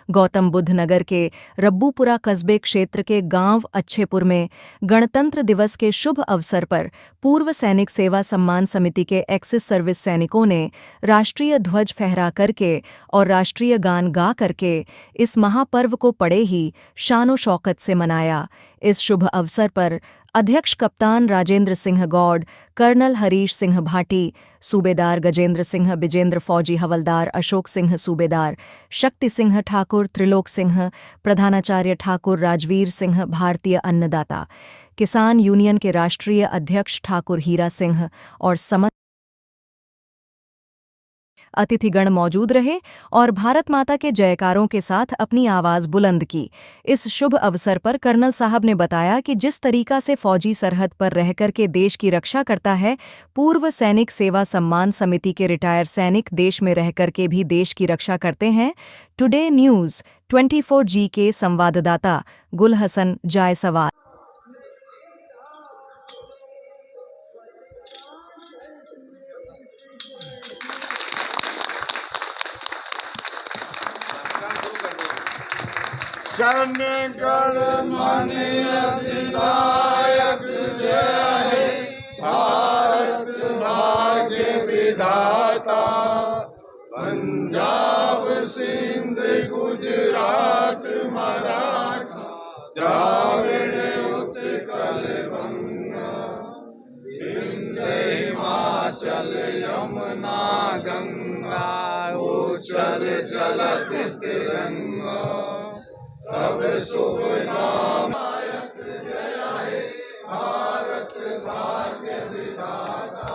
गौतम बुद्ध नगर के रब्बूपुरा कस्बे क्षेत्र के गांव अच्छेपुर में गणतंत्र दिवस के शुभ अवसर पर पूर्व सैनिक सेवा सम्मान समिति के एक्सिस सर्विस सैनिकों ने राष्ट्रीय ध्वज फहरा करके और राष्ट्रीय गान गा करके इस महापर्व को बड़े ही शानो शौकत से मनाया। इस शुभ अवसर पर अध्यक्ष कप्तान राजेंद्र सिंह गौड़, कर्नल हरीश सिंह भाटी, सूबेदार गजेंद्र सिंह बिजेंद्र, फौजी हवलदार अशोक सिंह सूबेदार, शक्ति सिंह ठाकुर, त्रिलोक सिंह, प्रधानाचार्य ठाकुर राजवीर सिंह, भारतीय अन्नदाता किसान यूनियन के राष्ट्रीय अध्यक्ष ठाकुर हीरा सिंह और समस्त अतिथिगण मौजूद रहे और भारत माता के जयकारों के साथ अपनी आवाज बुलंद की। इस शुभ अवसर पर कर्नल साहब ने बताया कि जिस तरीका से फौजी सरहद पर रहकर के देश की रक्षा करता है, पूर्व सैनिक सेवा सम्मान समिति के रिटायर सैनिक देश में रहकर के भी देश की रक्षा करते हैं। टुडे न्यूज़ 24G के संवाददाता गुल हसन जायसवाल। जन गण मन अधिनायक जय, भारत भाग्य विधाता। पंजाब सिंध गुजरात मराठा, द्राविड़ उत्कल बंगा, विंध्य हिमाचल यमुना गंगा, उछल चलत तिरंगा। तब शुभ नाम जय हे, भारत भाग्य विधाता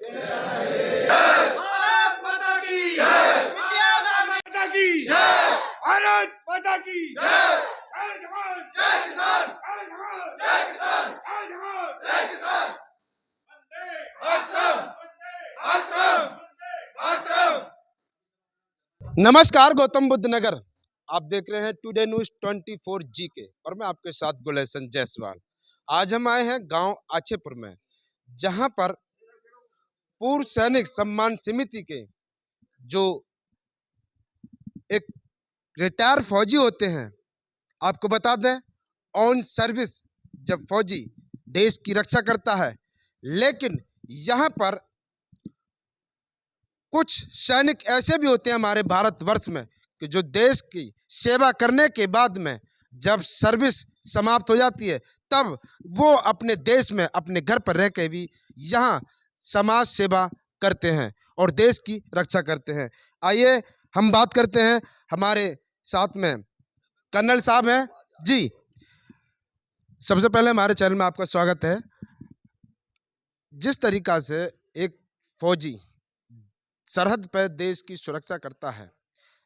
जय हे। भारत माता की जय, इंडिया माता की जय, भारत माता की जय। जय जवान जय किसान, जय जवान जय किसान, जय जवान जय किसान। वंदे मातरम, वंदे मातरम, वंदे मातरम। नमस्कार, गौतम बुद्ध नगर आप देख रहे हैं टुडे न्यूज़ 24G के, और मैं आपके साथ गुलेशन जायसवाल। आज हम आए हैं गांव अच्छेपुर में, जहां पर पूर्व सैनिक सम्मान समिति के जो एक रिटायर फौजी होते हैं, आपको बता दें ऑन सर्विस जब फौजी देश की रक्षा करता है, लेकिन यहां पर कुछ सैनिक ऐसे भी होते हैं हमारे भारतवर्ष में कि जो देश की सेवा करने के बाद में जब सर्विस समाप्त हो जाती है, तब वो अपने देश में अपने घर पर रह के भी यहाँ समाज सेवा करते हैं और देश की रक्षा करते हैं। आइए हम बात करते हैं, हमारे साथ में कर्नल साहब हैं जी। सबसे पहले हमारे चैनल में आपका स्वागत है। जिस तरीका से एक फौजी सरहद पर देश की सुरक्षा करता है,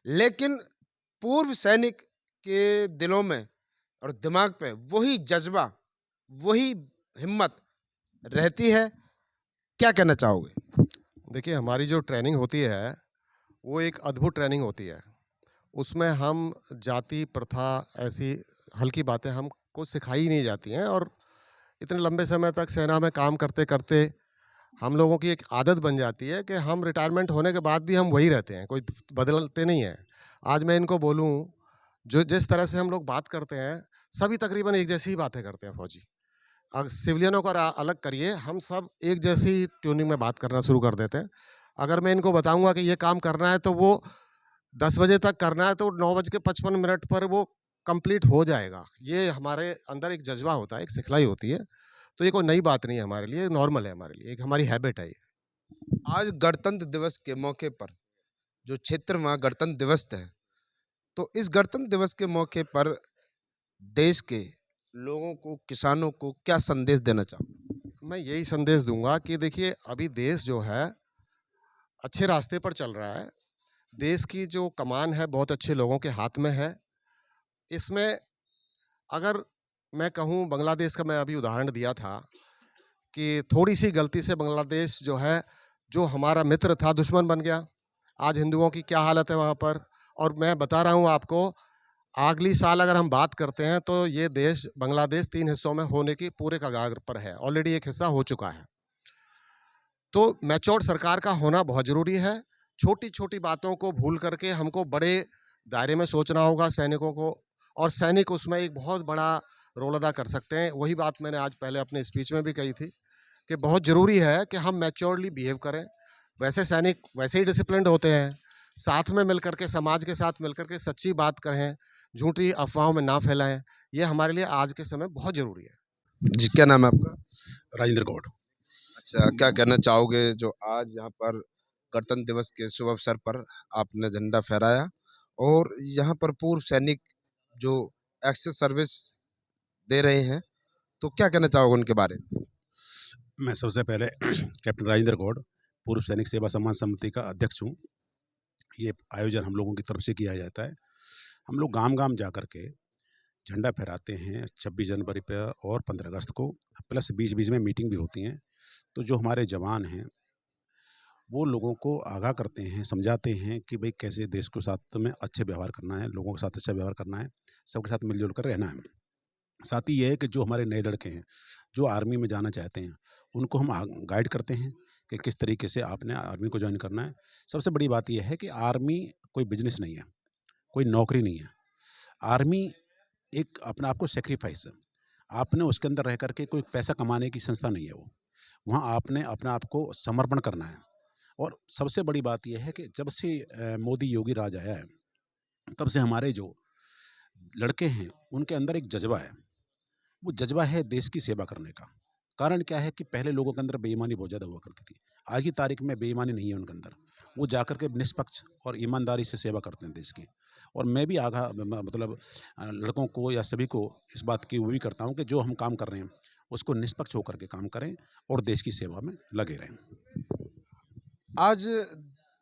लेकिन पूर्व सैनिक के दिलों में और दिमाग पे वही जज्बा, वही हिम्मत रहती है, क्या कहना चाहोगे? देखिए, हमारी जो ट्रेनिंग होती है वो एक अद्भुत ट्रेनिंग होती है। उसमें हम जाति प्रथा ऐसी हल्की बातें हमको सिखाई नहीं जाती हैं, और इतने लंबे समय तक सेना में काम करते करते हम लोगों की एक आदत बन जाती है कि हम रिटायरमेंट होने के बाद भी हम वही रहते हैं, कोई बदलते नहीं हैं। आज मैं इनको बोलूं, जो जिस तरह से हम लोग बात करते हैं, सभी तकरीबन एक जैसी ही बातें करते हैं फौजी। अगर सिविलियनों को अलग करिए, हम सब एक जैसी ट्यूनिंग में बात करना शुरू कर देते हैं। अगर मैं इनको बताऊंगा कि ये काम करना है तो वो 10 बजे तक करना है, तो 9:55 पर वो कंप्लीट हो जाएगा। ये हमारे अंदर एक जज्बा होता है, एक सिखलाई होती है। तो ये कोई नई बात नहीं है हमारे लिए, नॉर्मल है हमारे लिए, एक हमारी हैबिट है ये। आज गणतंत्र दिवस के मौके पर जो क्षेत्र में गणतंत्र दिवस है, तो इस गणतंत्र दिवस के मौके पर देश के लोगों को, किसानों को क्या संदेश देना चाहूँ? मैं यही संदेश दूंगा कि देखिए, अभी देश जो है अच्छे रास्ते पर चल रहा है। देश की जो कमान है बहुत अच्छे लोगों के हाथ में है। इसमें अगर मैं कहूँ, बांग्लादेश का मैं अभी उदाहरण दिया था कि थोड़ी सी गलती से बांग्लादेश जो है, जो हमारा मित्र था, दुश्मन बन गया। आज हिंदुओं की क्या हालत है वहाँ पर। और मैं बता रहा हूँ आपको, अगली साल अगर हम बात करते हैं तो ये देश बांग्लादेश 3 हिस्सों में होने की पूरे कगार पर है। ऑलरेडी एक हिस्सा हो चुका है। तो मैच्योर सरकार का होना बहुत ज़रूरी है। छोटी छोटी बातों को भूल करके हमको बड़े दायरे में सोचना होगा सैनिकों को, और सैनिक उसमें एक बहुत बड़ा रोल अदा कर सकते हैं। वही बात मैंने आज पहले अपने स्पीच में भी कही थी कि बहुत ज़रूरी है कि हम मैच्योरली बिहेव करें। वैसे सैनिक वैसे ही डिसिप्लिन्ड होते हैं, साथ में मिलकर के, समाज के साथ मिलकर के सच्ची बात कहें, झूठी अफ़वाहों में ना फैलाएँ। ये हमारे लिए आज के समय बहुत ज़रूरी है। जी, क्या नाम है आपका? राजेंद्र गौड़। अच्छा, क्या कहना चाहोगे जो आज यहाँ पर गणतंत्र दिवस के शुभ अवसर पर आपने झंडा फहराया और यहाँ पर पूर्व सैनिक जो एक्सेस सर्विस दे रहे हैं, तो क्या कहना चाहोगे उनके बारे में? मैं सबसे पहले कैप्टन राजेंद्र गौड़, पूर्व सैनिक सेवा सम्मान समिति का अध्यक्ष हूँ। ये आयोजन हम लोगों की तरफ से किया जाता है। हम लोग गांव-गांव जा कर के झंडा फहराते हैं 26 जनवरी पे और 15 अगस्त को, प्लस बीच-बीच में मीटिंग भी होती हैं। तो जो हमारे जवान हैं, वो लोगों को आगाह करते हैं, समझाते हैं कि भई कैसे देश के साथ में अच्छे व्यवहार करना है, लोगों के साथ अच्छा व्यवहार करना है, सबके साथ मिल-जुल कर रहना है। साथ ही ये है कि जो हमारे नए लड़के हैं, जो आर्मी में जाना चाहते हैं, उनको हम गाइड करते हैं कि किस तरीके से आपने आर्मी को जॉइन करना है। सबसे बड़ी बात ये है कि आर्मी कोई बिज़नेस नहीं है, कोई नौकरी नहीं है। आर्मी एक अपने आप को सैक्रिफ़ाइस है। आपने उसके अंदर रह कर के कोई पैसा कमाने की संस्था नहीं है वो। वहाँ आपने अपने आप को समर्पण करना है। और सबसे बड़ी बात ये है कि जब से मोदी योगी राज आया है, तब से हमारे जो लड़के हैं, उनके अंदर एक जज़्बा है। वो जज़्बा है देश की सेवा करने का। कारण क्या है कि पहले लोगों के अंदर बेईमानी बहुत ज़्यादा हुआ करती थी। आज की तारीख में बेईमानी नहीं है उनके अंदर। वो जाकर के निष्पक्ष और ईमानदारी से सेवा करते हैं देश की। और मैं भी आगाह मतलब लड़कों को या सभी को इस बात की वो भी करता हूँ कि जो हम काम कर रहे हैं, उसको निष्पक्ष होकर के काम करें और देश की सेवा में लगे रहें। आज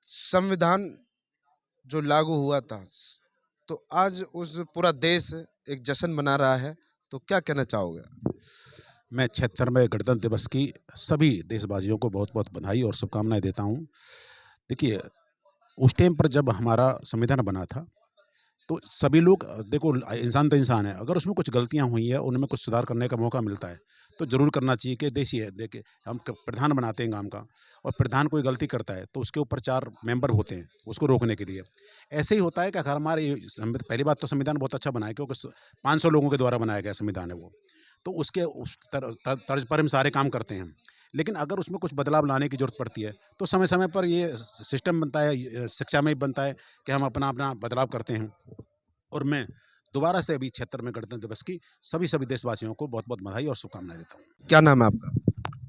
संविधान जो लागू हुआ था, तो आज उस पूरा देश एक जश्न मना रहा है, तो क्या कहना चाहोगे? मैं 76वें गणतंत्र दिवस की सभी देशवासियों को बहुत-बहुत बधाई और शुभकामनाएँ देता हूँ। देखिए, उस टाइम पर जब हमारा संविधान बना था, तो सभी लोग देखो इंसान तो इंसान है, अगर उसमें कुछ गलतियाँ हुई हैं, उनमें कुछ सुधार करने का मौका मिलता है, तो ज़रूर करना चाहिए कि देखिए हम प्रधान बनाते हैं गाँव का, और प्रधान कोई गलती करता है, तो उसके ऊपर 4 मेंबर होते हैं, उसको रोकने के लिए। ऐसे ही होता है कि अगर हमारे पहली बात तो संविधान बहुत अच्छा बना है, क्योंकि 500 लोगों के द्वारा बनाया गया संविधान है वो। तो उसके उस तर्ज पर हम सारे काम करते हैं। लेकिन अगर उसमें कुछ बदलाव लाने की ज़रूरत पड़ती है, तो समय-समय पर ये सिस्टम बनता है, शिक्षा में भी बनता है कि हम अपना-अपना बदलाव करते हैं। और मैं दोबारा से अभी 76वें गणतंत्र दिवस की सभी देशवासियों को बहुत-बहुत बधाई और शुभकामनाएँ देता हूँ। क्या नाम है आपका?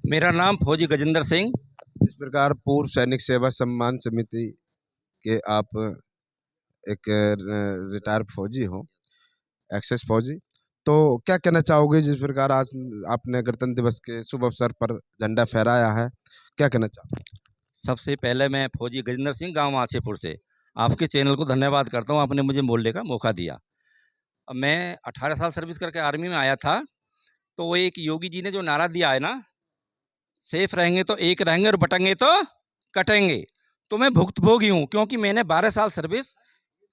मेरा नाम फौजी गजेंद्र सिंह। इस प्रकार पूर्व सैनिक सेवा सम्मान समिति के आप एक रिटायर फौजी हो, एक्सेस फौजी, तो क्या कहना चाहोगे जिस प्रकार आज आपने गणतंत्र दिवस के शुभ अवसर पर झंडा फहराया है, क्या कहना चाहोगे? सबसे पहले मैं फौजी गजेंद्र सिंह, गांव आसेपुर से आपके चैनल को धन्यवाद करता हूं, आपने मुझे बोलने का मौका दिया। अब मैं 18 साल सर्विस करके आर्मी में आया था, तो वो एक योगी जी ने जो नारा दिया है ना, सेफ रहेंगे तो एक रहेंगे और बटेंगे तो कटेंगे, तो मैं भुक्तभोगी हूँ, क्योंकि मैंने 12 साल सर्विस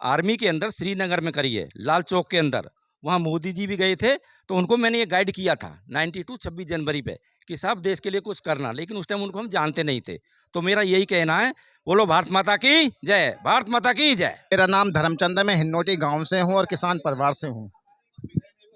आर्मी के अंदर श्रीनगर में करी है, लाल चौक के अंदर। वहाँ मोदी जी भी गए थे, तो उनको मैंने ये गाइड किया था 92 26 जनवरी पे कि साहब देश के लिए कुछ करना, लेकिन उस टाइम उनको हम जानते नहीं थे। तो मेरा यही कहना है, बोलो भारत माता की जय, भारत माता की जय। मेरा नाम धर्मचंद है, मैं हिन्नोटी गांव से हूं और किसान परिवार से हूं।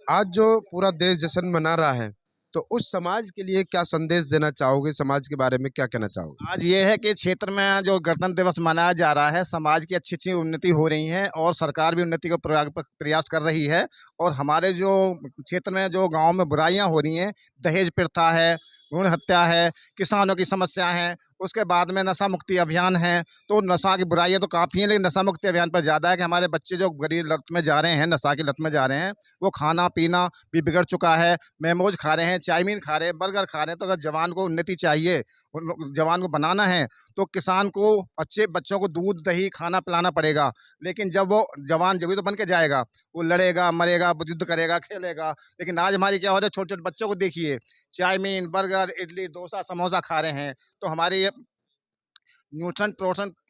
आज जो पूरा देश जश्न मना रहा है, तो उस समाज के लिए क्या संदेश देना चाहोगे? समाज के बारे में क्या कहना चाहोगे? आज ये है कि क्षेत्र में जो गणतंत्र दिवस मनाया जा रहा है, समाज की अच्छी-अच्छी उन्नति हो रही है और सरकार भी उन्नति का प्रयास कर रही है। और हमारे जो क्षेत्र में जो गाँव में बुराइयाँ हो रही हैं, दहेज प्रथा है, भ्रूण हत्या है, किसानों की समस्या है, उसके बाद में नशा मुक्ति अभियान है। तो नशा की बुराइयाँ तो काफ़ी हैं, लेकिन नशा मुक्ति अभियान पर ज़्यादा है कि हमारे बच्चे जो गरीब लत में जा रहे हैं, नशा की लत में जा रहे हैं, वो खाना-पीना भी बिगड़ चुका है। मोमोज़ खा रहे हैं, चाउमीन खा रहे हैं, बर्गर खा रहे हैं। तो अगर जवान को उन्नति चाहिए, जवान को बनाना है, तो किसान को अच्छे बच्चों को दूध, दही, खाना पिलाना पड़ेगा। लेकिन जब वो जवान जब ही तो बन के जाएगा, वो लड़ेगा, मरेगा, युद्ध करेगा, खेलेगा। लेकिन आज हमारी क्या हो रहा है, छोटे-छोटे बच्चों को देखिए, चाउमीन, बर्गर, इडली, डोसा, समोसा खा रहे हैं। तो हमारे ये न्यूट्रिशन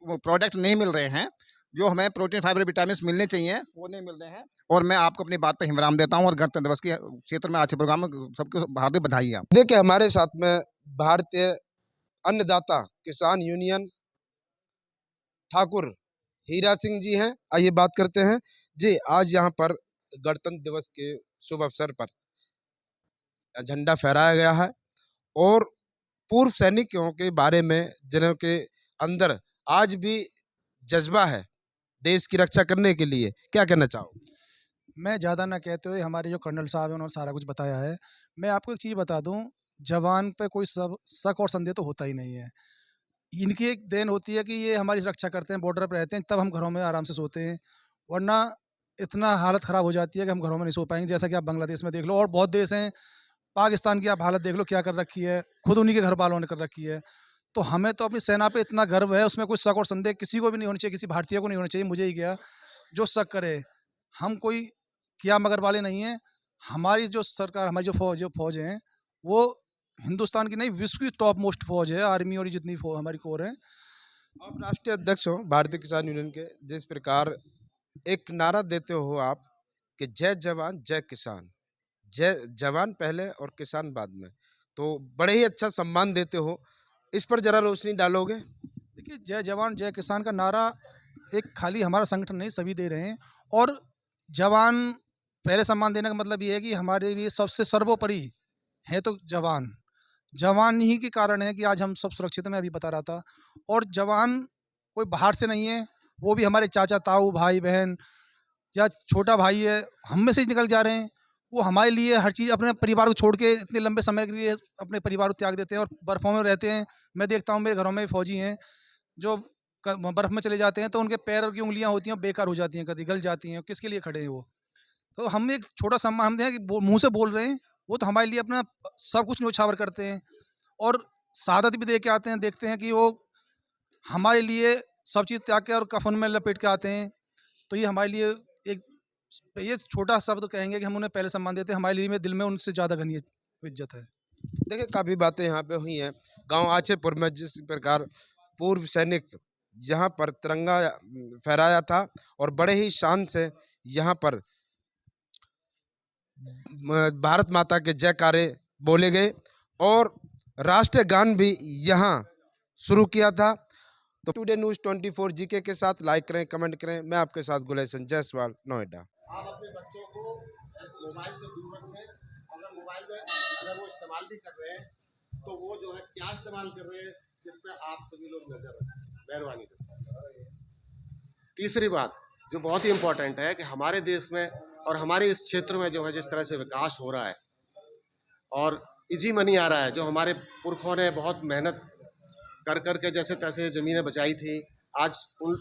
प्रोडक्ट नहीं मिल रहे हैं, जो हमें प्रोटीन, फाइबर, विटामिन्स मिलने चाहिए, वो नहीं मिल रहे हैं। और मैं आपको अपनी बात पे विराम देता हूँ और गणतंत्र दिवस के क्षेत्र में आज के प्रोग्राम में सबको हार्दिक बधाइयाँ। देखिए, हमारे साथ में भारतीय अन्नदाता किसान यूनियन ठाकुर हीरा सिंह जी हैं। आइए बात करते हैं जी। आज यहाँ पर गणतंत्र दिवस के शुभ अवसर पर झंडा फहराया गया है और पूर्व सैनिकों के बारे में जिन्हों के अंदर आज भी जज्बा है देश की रक्षा करने के लिए, क्या कहना चाहोगे? मैं ज़्यादा ना कहते हुए हमारे जो कर्नल साहब हैं उन्होंने सारा कुछ बताया है। मैं आपको एक चीज़ बता दूं, जवान पे कोई शक और संदेह तो होता ही नहीं है। इनकी एक देन होती है कि ये हमारी रक्षा करते हैं, बॉर्डर पर रहते हैं, तब हम घरों में आराम से सोते हैं, वरना इतना हालत ख़राब हो जाती है कि हम घरों में नहीं सो पाएंगे। जैसा कि आप बांग्लादेश में देख लो और बहुत देश हैं, पाकिस्तान की आप हालत देख लो क्या कर रखी है, खुद उन्हीं के घर वालों ने कर रखी है। तो हमें तो अपनी सेना पे इतना गर्व है, उसमें कोई शक और संदेह किसी को भी नहीं होनी चाहिए, किसी भारतीय को नहीं होना चाहिए। मुझे ही क्या, जो शक करे, हम कोई किया मगर वाले नहीं हैं। हमारी जो सरकार, हमारी जो फौज हैं, वो हिंदुस्तान की नहीं विश्व की टॉप मोस्ट फौज है, आर्मी और ये जितनी हमारी कोर है। आप राष्ट्रीय अध्यक्ष हो भारतीय किसान यूनियन के, जिस प्रकार एक नारा देते हो आप कि जय जवान जय किसान, जय जवान पहले और किसान बाद में, तो बड़े ही अच्छा सम्मान देते हो, इस पर जरा रोशनी डालोगे? देखिए, जय जवान जय किसान का नारा एक खाली हमारा संगठन नहीं, सभी दे रहे हैं। और जवान पहले सम्मान देने का मतलब ये है कि हमारे लिए सबसे सर्वोपरि है तो जवान। जवान ही के कारण है कि आज हम सब सुरक्षित हैं, मैं अभी बता रहा था। और जवान कोई बाहर से नहीं है, वो भी हमारे चाचा ताऊ भाई बहन या छोटा भाई है, हम में से ही निकल जा रहे हैं। वो हमारे लिए हर चीज़, अपने परिवार को छोड़ के इतने लंबे समय के लिए अपने परिवार को त्याग देते हैं और बर्फ़ों में रहते हैं। मैं देखता हूँ मेरे घरों में फ़ौजी हैं जो बर्फ़ में चले जाते हैं तो उनके पैर की उंगलियां होती हैं बेकार हो जाती हैं, कभी गल जाती हैं। किसके लिए खड़े हैं वो? तो हम एक छोटा सम्मान हम हैं कि मुंह से बोल रहे हैं, वो तो हमारे लिए अपना सब कुछ न्योछावर करते हैं और शहादत भी दे के आते हैं। देखते हैं कि वो हमारे लिए सब चीज़ त्याग के और कफन में लपेट के आते हैं। तो ये हमारे लिए एक ये छोटा शब्द कहेंगे कि हम उन्हें पहले सम्मान देते हैं, हमारे लिए में दिल में उनसे ज़्यादा घनी इज्जत है। देखिए, काफ़ी बातें यहाँ पे हुई हैं। गांव आचेपुर में जिस प्रकार पूर्व सैनिक यहाँ पर तिरंगा फहराया था और बड़े ही शान से यहाँ पर भारत माता के जयकारे बोले गए और राष्ट्रीय गान भी यहाँ शुरू किया था। तो टुडे न्यूज़ 24 जीके के साथ लाइक करें, कमेंट करें। मैं आपके साथ गुलेशन जायसवाल, नोएडा। आप अपने बच्चों को मोबाइल से दूर रखें। अगर मोबाइल में अगर वो इस्तेमाल भी कर रहे हैं तो वो जो है क्या इस्तेमाल कर रहे हैं, इस पे आप सभी लोग नजर रखें, मेहरबानी करके। तीसरी बात जो बहुत ही इम्पोर्टेंट है कि हमारे देश में और हमारे इस क्षेत्र में जो है जिस तरह से विकास हो रहा है और इजी मनी आ रहा है, जो हमारे पुरखों ने बहुत मेहनत कर कर के जैसे तैसे ज़मीनें बचाई थी, आज उन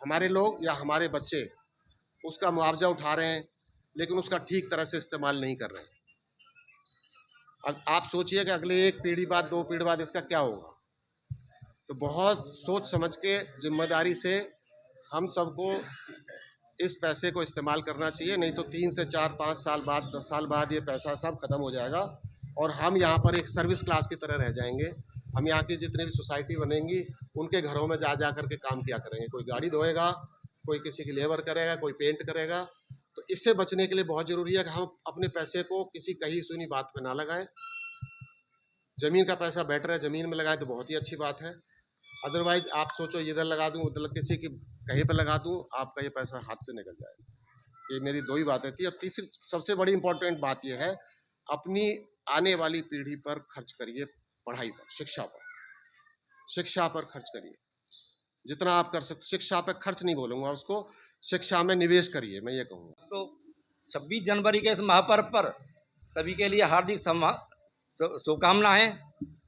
हमारे लोग या हमारे बच्चे उसका मुआवजा उठा रहे हैं, लेकिन उसका ठीक तरह से इस्तेमाल नहीं कर रहे हैं। अब आप सोचिए कि अगले एक पीढ़ी बाद, दो पीढ़ी बाद इसका क्या होगा। तो बहुत सोच समझ के जिम्मेदारी से हम सबको इस पैसे को इस्तेमाल करना चाहिए, नहीं तो 3 से 4, 5 साल बाद, 10 साल बाद ये पैसा सब खत्म हो जाएगा और हम यहाँ पर एक सर्विस क्लास की तरह रह जाएंगे। हम यहाँ की जितनी भी सोसाइटी बनेंगी उनके घरों में जा जा करके काम किया करेंगे। कोई गाड़ी धोएगा, कोई किसी की लेबर करेगा, कोई पेंट करेगा। तो इससे बचने के लिए बहुत ज़रूरी है कि हम अपने पैसे को किसी कही सुनी बात पे ना लगाएं। ज़मीन का पैसा बेटर है, ज़मीन में लगाएं तो बहुत ही अच्छी बात है। अदरवाइज आप सोचो इधर लगा दूं, उधर किसी की कहीं पर लगा दूं, आपका ये पैसा हाथ से निकल जाएगा। ये मेरी 2 ही बातें थी। अब तीसरी सबसे बड़ी इंपॉर्टेंट बात ये है, अपनी आने वाली पीढ़ी पर खर्च करिए, पढ़ाई पर, शिक्षा पर खर्च करिए जितना आप कर सकते। शिक्षा पर खर्च नहीं बोलूँगा उसको, शिक्षा में निवेश करिए, मैं ये कहूँगा। तो 26 जनवरी के इस महापर्व पर सभी के लिए हार्दिक शुभकामनाएं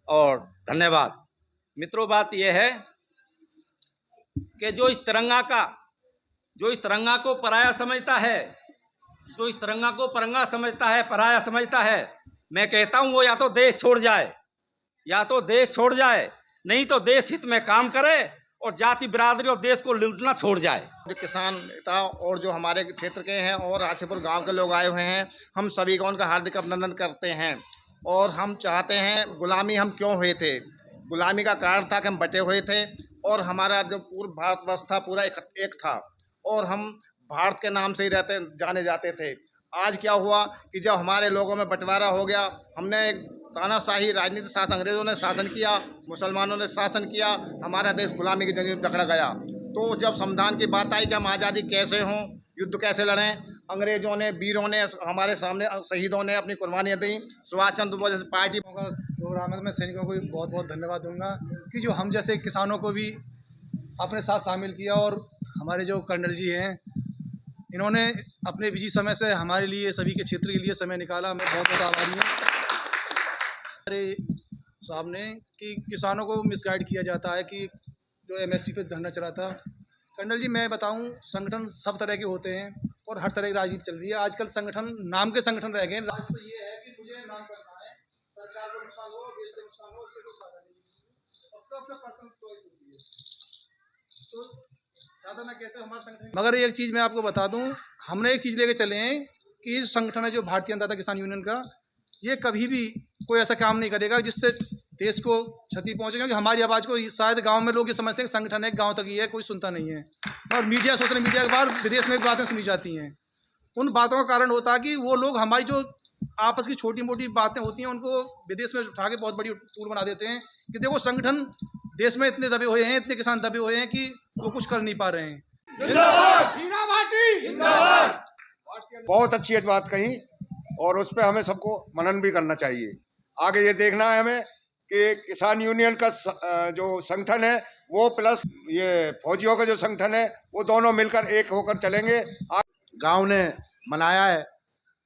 और धन्यवाद। मित्रों, बात यह है कि जो इस तिरंगा को पराया समझता है, जो इस तिरंगा को परंगा समझता है, पराया समझता है, मैं कहता हूँ वो या तो देश छोड़ जाए, नहीं तो देश हित में काम करे और जाति बिरादरी और देश को लूटना छोड़ जाए। जो किसान नेता और जो हमारे क्षेत्र के हैं और आचेपुर गांव के लोग आए हुए हैं, हम सभी का उनका हार्दिक अभिनंदन करते हैं। और हम चाहते हैं, गुलामी हम क्यों हुए थे? गुलामी का कारण था कि हम बटे हुए थे और हमारा जो पूरा भारतवर्ष था पूरा एक था और हम भारत के नाम से ही जाने जाते थे। आज क्या हुआ कि जब हमारे लोगों में बंटवारा हो गया, हमने एक तानाशाही राजनीतिक शासन, अंग्रेज़ों ने शासन किया, मुसलमानों ने शासन किया, हमारा देश गुलामी की जंजीर में जकड़ा गया। तो जब संविधान की बात आई कि हम आज़ादी कैसे हों, युद्ध कैसे लड़ें, अंग्रेजों ने, वीरों ने, हमारे सामने शहीदों ने अपनी कुर्बानियाँ दी। सुभाष चंद्र बोस जैसे पार्टी प्रोग्राम है, मैं सैनिकों को भी बहुत बहुत धन्यवाद दूंगा कि जो हम जैसे किसानों को भी अपने साथ शामिल किया, और हमारे जो कर्नल जी हैं, इन्होंने अपने बिजी समय से हमारे लिए, सभी के क्षेत्र के लिए समय निकाला। मैं बहुत बहुत आभारी हूँ हमारे साहब ने कि किसानों को मिसगाइड किया जाता है कि जो एमएसपी पे धरना चला था। कर्नल जी, मैं बताऊं, संगठन सब तरह के होते हैं और हर तरह की राजनीति चल रही है। आजकल संगठन नाम के संगठन रह गए। राज तो ये है कि मुझे नाम करना है, सरकार को नुकसान हो, देश को नुकसान हो, उससे कोई फायदा नहीं, और सबसे पर्सनल चॉइस होती है। तो ज़्यादा मैं कहता हूँ हमारा संगठन, मगर एक चीज़ मैं आपको बता दूँ, हमने एक चीज़ लेके चले हैं कि ये संगठन है जो भारतीय अन्नदाता किसान यूनियन का, ये कभी भी कोई ऐसा काम नहीं करेगा जिससे देश को क्षति पहुंचे, क्योंकि हमारी आवाज़ को शायद गांव में लोग ये समझते हैं कि संगठन है, गांव तक ही है, कोई सुनता नहीं है। और मीडिया, सोशल मीडिया के बाद विदेश में भी बातें सुनी जाती हैं। उन बातों का कारण होता है कि वो लोग हमारी जो आपस की छोटी मोटी बातें होती हैं, उनको विदेश में उठा के बहुत बड़ी टूल बना देते हैं कि देखो संगठन देश में इतने दबे हुए हैं, इतने किसान दबे हुए हैं कि वो कुछ कर नहीं पा रहे हैं। बहुत अच्छी बात कही, और उस पर हमें सबको मनन भी करना चाहिए। आगे ये देखना है हमें कि किसान यूनियन का जो संगठन है वो प्लस ये फौजियों का जो संगठन है वो दोनों मिलकर एक होकर चलेंगे। गांव ने मनाया है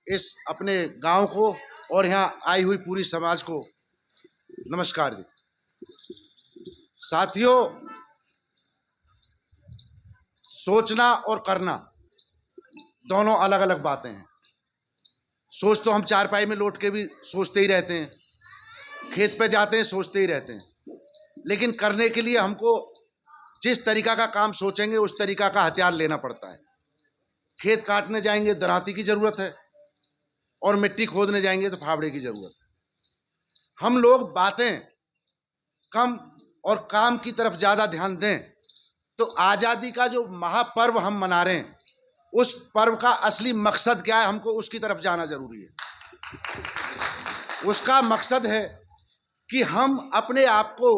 इस अपने गांव को, और यहाँ आई हुई पूरी समाज को नमस्कार जी। साथियों, सोचना और करना दोनों अलग अलग बातें हैं। सोच तो हम चारपाई में लौट के भी सोचते ही रहते हैं, खेत पे जाते हैं सोचते ही रहते हैं, लेकिन करने के लिए हमको जिस तरीका का काम सोचेंगे उस तरीका का हथियार लेना पड़ता है। खेत काटने जाएंगे दराती की ज़रूरत है, और मिट्टी खोदने जाएंगे तो फावड़े की ज़रूरत है। हम लोग बातें कम और काम की तरफ ज़्यादा ध्यान दें तो आज़ादी का जो महापर्व हम मना रहे हैं, उस पर्व का असली मकसद क्या है, हमको उसकी तरफ जाना जरूरी है। उसका मकसद है कि हम अपने आप को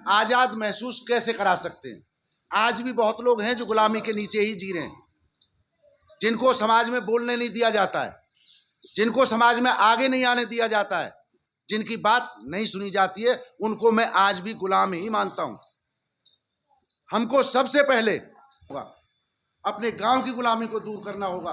आज़ाद महसूस कैसे करा सकते हैं। आज भी बहुत लोग हैं जो गुलामी के नीचे ही जी रहे हैं, जिनको समाज में बोलने नहीं दिया जाता है, जिनको समाज में आगे नहीं आने दिया जाता है, जिनकी बात नहीं सुनी जाती है, उनको मैं आज भी गुलाम ही मानता हूं। हमको सबसे पहले अपने गांव की गुलामी को दूर करना होगा।